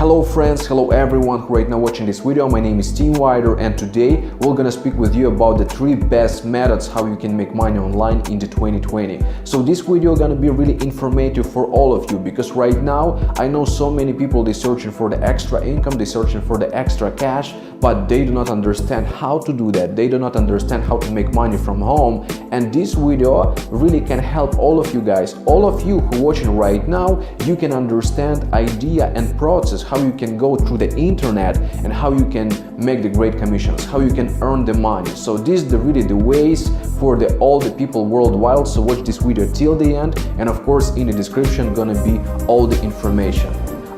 Hello friends, hello everyone who right now watching this video. My name is Team Wider and today we're gonna speak with you about the 3 best methods how you can make money online into 2020. So this video gonna be really informative for all of you because right now I know so many people they searching for the extra income, they searching for the extra cash, but they do not understand how to do that. They do not understand how to make money from home, and this video really can help all of you guys. All of you who watching right now, you can understand idea and process how you can go through the internet and how you can make the great commissions, how you can earn the money. So this is really the ways for all the people worldwide. So watch this video till the end, and of course in the description gonna be all the information.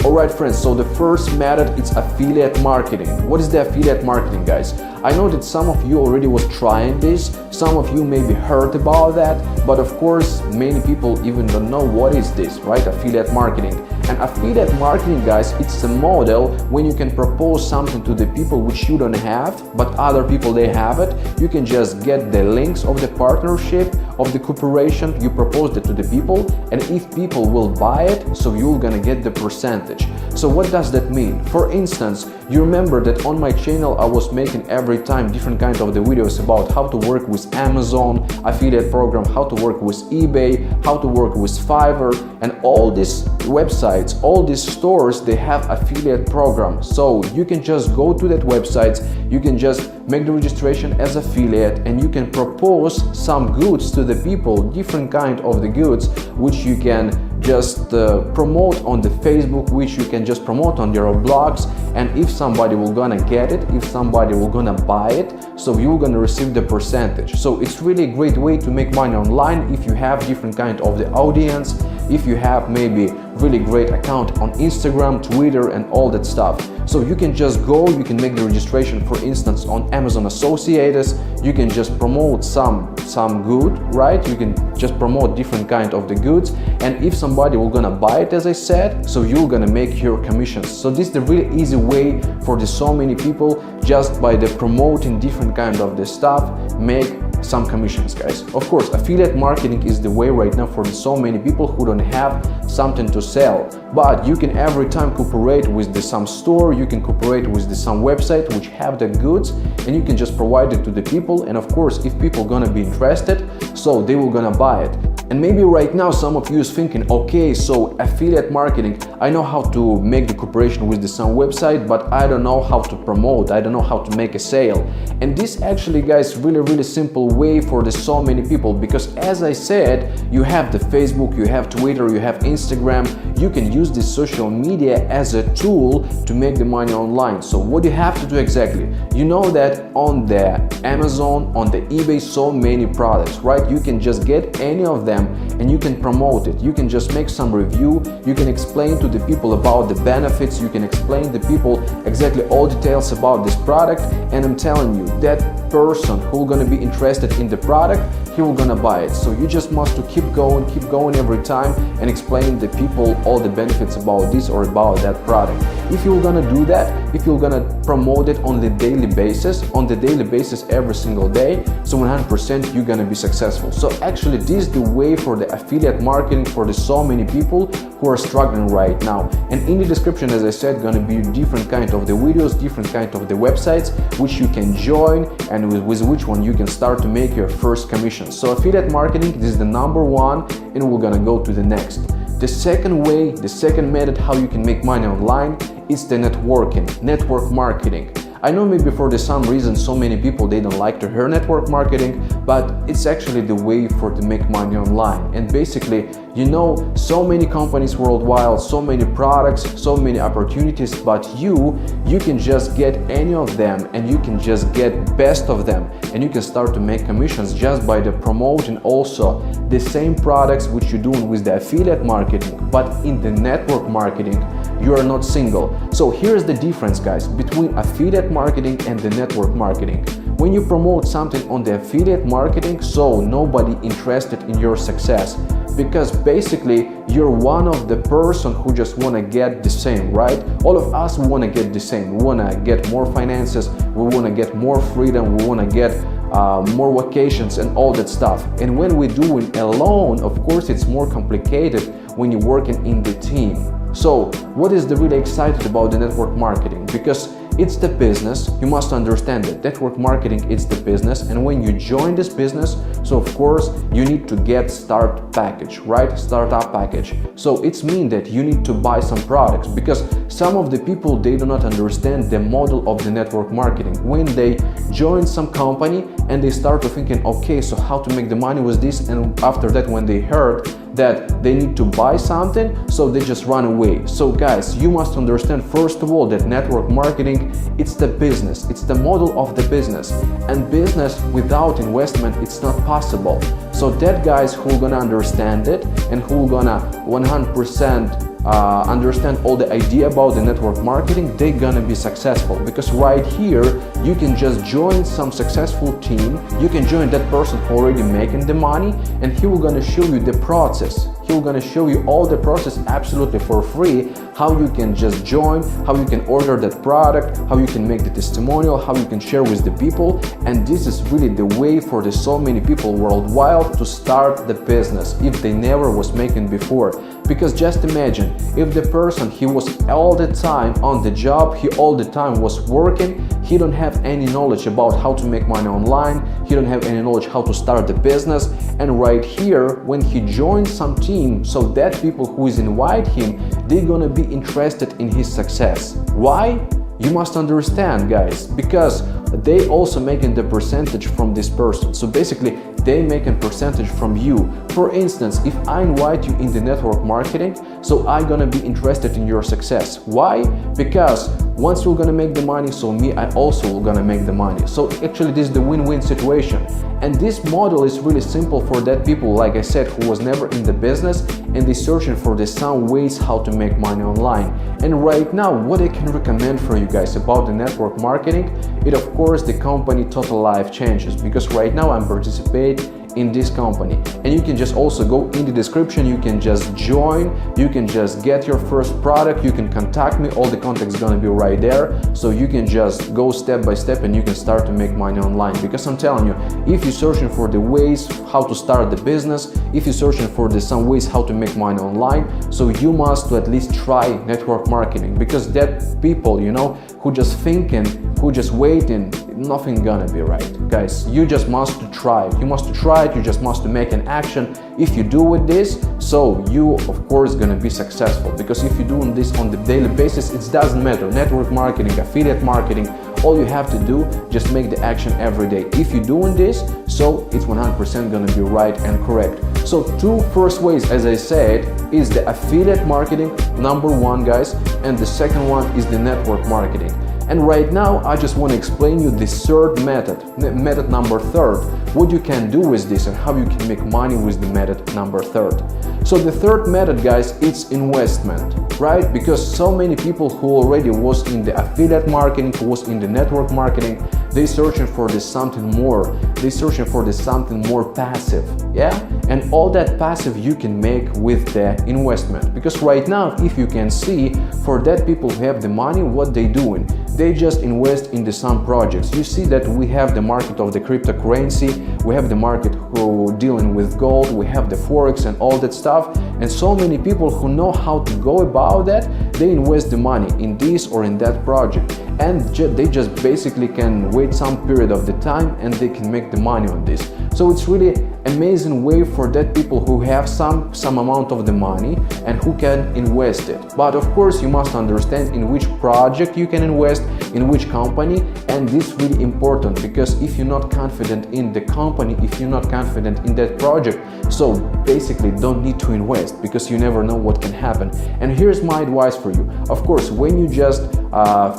Alright friends, so the first method is affiliate marketing. What is the affiliate marketing, guys? I know that some of you already was trying this, some of you maybe heard about that, but of course many people even don't know what is this, right? Affiliate marketing. And affiliate marketing, guys, it's a model when you can propose something to the people which you don't have, but other people they have it. You can just get the links of the partnership, of the cooperation, you propose it to the people, and if people will buy it, so you're gonna get the percentage. So what does that mean? For instance, you remember that on my channel I was making every time different kind of the videos about how to work with Amazon affiliate program, how to work with eBay, how to work with Fiverr, and all these websites, all these stores, they have affiliate programs. So you can just go to that websites, you can just make the registration as affiliate, and you can propose some goods to the people, different kind of the goods which you can just promote on the Facebook, which you can just promote on your blogs, and if somebody will gonna get it, if somebody will gonna buy it, so you're gonna receive the percentage. So it's really a great way to make money online if you have different kind of the audience, if you have maybe really great account on Instagram, Twitter, and all that stuff. So you can just go, you can make the registration, for instance, on Amazon Associates. You can just promote some good, right? You can just promote different kind of the goods, and if somebody will gonna buy it, as I said, so you're gonna make your commissions. So this is the really easy way for so many people, just by the promoting different kind of the stuff, make some commissions, guys. Of course, affiliate marketing is the way right now for so many people who don't have something to sell, but you can every time cooperate with some store, you can cooperate with some website which have the goods, and you can just provide it to the people, and of course if people gonna be interested, so they will gonna buy it. And maybe right now some of you is thinking, okay, so affiliate marketing, I know how to make the cooperation with some website, but I don't know how to promote, I don't know how to make a sale. And this actually, guys, really simple way for so many people, because as I said, you have the Facebook, you have Twitter, you have Instagram, you can use this social media as a tool to make the money online. So what you have to do exactly, you know that on the Amazon, on the eBay, so many products, right? You can just get any of them and you can promote it. You can just make some review, you can explain to the people about the benefits, you can explain to people exactly all details about this product, and I'm telling you, that person who gonna be interested in the product, he will gonna buy it. So you just must to keep going every time and explain the people all the benefits about this or about that product. If you're gonna do that, if you're gonna promote it on the daily basis every single day, so 100% you're gonna be successful. So actually this is the way for the affiliate marketing for so many people who are struggling right now. And in the description, as I said, gonna be different kind of the videos, different kind of the websites which you can join, and with which one you can start to make your first commission. So affiliate marketing, this is the number one, and we're gonna go to the next. The second way, the second method how you can make money online is the network marketing. I know maybe for some reason so many people they don't like to hear network marketing, but it's actually the way to make money online. And basically, you know, so many companies worldwide, so many products, so many opportunities, but you can just get any of them, and you can just get best of them, and you can start to make commissions just by the promoting also the same products which you're doing with the affiliate marketing, but in the network marketing you are not single. So here's the difference, guys, between affiliate marketing and the network marketing. When you promote something on the affiliate marketing, so nobody interested in your success, because basically you're one of the person who just want to get the same, right? All of us want to get the same. We want to get more finances, we want to get more freedom, we want to get more vacations and all that stuff. And when we do it alone, of course it's more complicated when you're working in the team. So what is the really excited about the network marketing? Because it's the business. You must understand that network marketing is the business, and when you join this business, so of course you need to get start package, right? Startup package. So it's mean that you need to buy some products, because some of the people, they do not understand the model of the network marketing. When they join some company and they start to thinking, okay, so how to make the money with this, and after that when they heard that they need to buy something, so they just run away. So guys, you must understand first of all that network marketing, it's the business, it's the model of the business, and business without investment, it's not possible. So that guys who are gonna understand it and who are gonna 100% understand all the idea about the network marketing, they're gonna be successful. Because right here you can just join some successful team, you can join that person who already making the money, and he will gonna show you the process. He's gonna show you all the process absolutely for free, how you can just join, how you can order that product, how you can make the testimonial, how you can share with the people. And this is really the way for the so many people worldwide to start the business if they never was making before. Because just imagine if the person, he was all the time on the job, he all the time was working, he don't have any knowledge about how to make money online, he don't have any knowledge how to start the business. And right here, when he joins some team, so that people who is invite him, they're gonna be interested in his success. Why? You must understand, guys, because they also making the percentage from this person. So basically they make a percentage from you. For instance, if I invite you in the network marketing, so I'm gonna be interested in your success. Why? Because once you're gonna make the money, so me, I also will gonna make the money. So actually this is the win-win situation. And this model is really simple for that people, like I said, who was never in the business and they searching for the some ways how to make money online. And right now, what I can recommend for you guys about the network marketing, it of course the company Total Life Changes, because right now I'm participating in this company. And you can just also go in the description, you can just join, you can just get your first product, you can contact me, all the contacts gonna be right there, so you can just go step by step and you can start to make money online. Because I'm telling you, if you're searching for the ways how to start the business, if you're searching for the some ways how to make money online, so you must at least try network marketing, because that people, you know, who just thinking, who just waiting, nothing gonna be right. Guys, you just must try it. You must try it, you just must make an action. If you do with this, so you of course gonna be successful. Because if you're doing this on the daily basis, it doesn't matter. Network marketing, affiliate marketing, all you have to do, just make the action every day. If you're doing this, so it's 100% gonna be right and correct. So two first ways, as I said, is the affiliate marketing, number one, guys, and the second one is the network marketing. And right now, I just want to explain you the third method, method number third, what you can do with this and how you can make money with the method number third. So the third method, guys, it's investment, right? Because so many people who already was in the affiliate marketing, who was in the network marketing, they searching for this something more. They searching for this something more passive, yeah? And all that passive you can make with the investment. Because right now, if you can see, for that people who have the money, what they doing? They just invest in the some projects. You see that we have the market of the cryptocurrency, we have the market who dealing with gold, we have the forex and all that stuff. And so many people who know how to go about that, they invest the money in this or in that project. And they just basically can wait some period of the time and they can make the money on this. So it's really amazing way for that people who have some amount of the money and who can invest it. But of course you must understand in which project you can invest, in which company, and this is really important, because if you're not confident in the company, if you're not confident in that project, so basically don't need to invest, because you never know what can happen. And here's my advice for you. Of course, when you just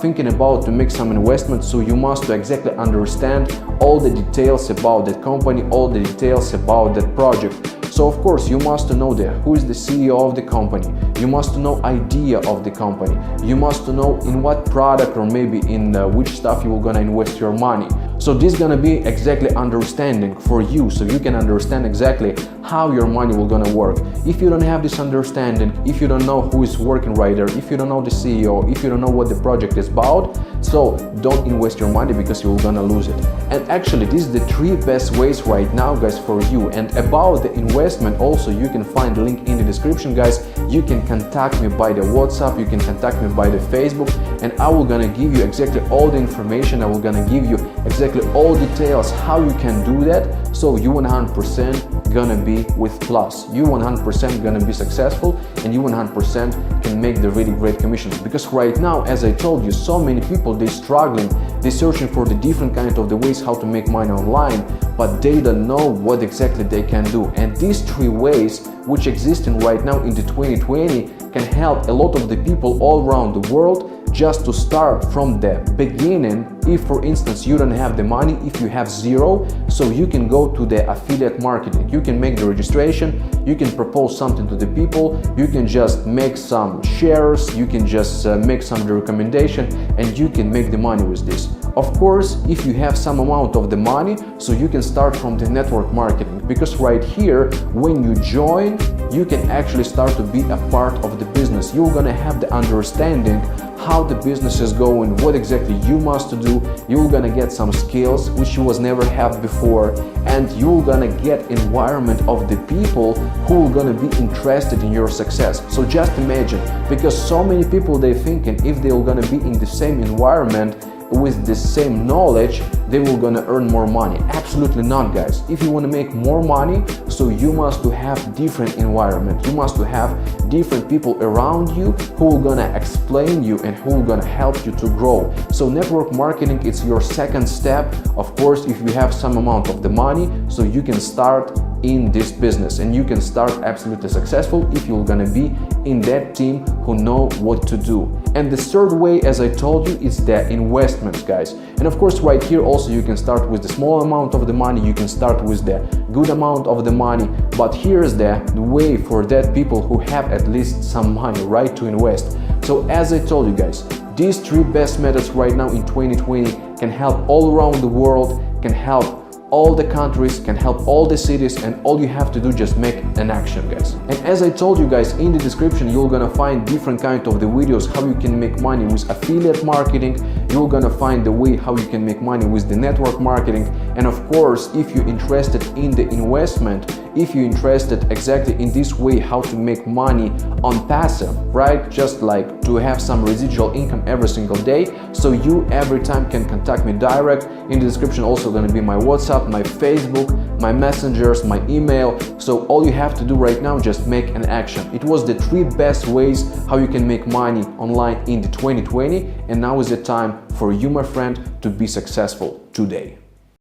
thinking about to make some investment, so you must exactly understand all the details about that company, all the details about that project. So of course you must know who is the CEO of the company, you must know idea of the company, you must know in what product or maybe in which stuff you are gonna invest your money. So this is gonna be exactly understanding for you, so you can understand exactly how your money will gonna work. If you don't have this understanding, if you don't know who is working right there, if you don't know the CEO, if you don't know what the project is about, so don't invest your money because you're gonna lose it. And actually this is the 3 best ways right now, guys, for you. And about the investment also, you can find the link in the description, guys. You can contact me by the WhatsApp, you can contact me by the Facebook, and I will gonna give you exactly all the information. I will gonna give you exactly all details how you can do that, so you 100% gonna be with plus. You 100% gonna be successful, and you 100% can make the really great commissions. Because right now, as I told you, so many people, they're struggling, they're searching for the different kind of the ways how to make money online, but they don't know what exactly they can do. And these 3 ways which existing right now in the 2020 can help a lot of the people all around the world just to start from the beginning. If for instance you don't have the money, if you have 0, so you can go to the affiliate marketing. You can make the registration, you can propose something to the people, you can just make some shares, you can just make some recommendation, and you can make the money with this. Of course, if you have some amount of the money, so you can start from the network marketing, because right here, when you join, you can actually start to be a part of the business. You're gonna have the understanding how the business is going, what exactly you must do. You're gonna get some skills which you was never have before, and you're gonna get environment of the people who are gonna be interested in your success. So just imagine, because so many people, they thinking if they're gonna be in the same environment with the same knowledge, they will gonna earn more money. Absolutely not, guys. If you want to make more money, so you must to have different environment. You must to have different people around you who are gonna explain you and who are gonna help you to grow. So network marketing, it's your second step. Of course, if you have some amount of the money, so you can start in this business, and you can start absolutely successful if you're gonna be in that team who know what to do. And the third way, as I told you, is the investments, guys. And of course right here also you can start with the small amount of the money, you can start with the good amount of the money, but here's the way for that people who have at least some money, right, to invest. So as I told you, guys, these 3 best methods right now in 2020 can help all around the world, can help all the countries, can help all the cities, and all you have to do just make an action, guys. And as I told you guys, in the description you're gonna find different kind of the videos how you can make money with affiliate marketing. You're gonna find the way how you can make money with the network marketing. And of course, if you're interested in the investment, if you're interested exactly in this way how to make money on passive, right, just like to have some residual income every single day, so you every time can contact me direct. In the description also gonna be my WhatsApp, my Facebook, my messengers, my email. So all you have to do right now, just make an action. It was the 3 best ways how you can make money online in the 2020, and now is the time for you, my friend, to be successful today.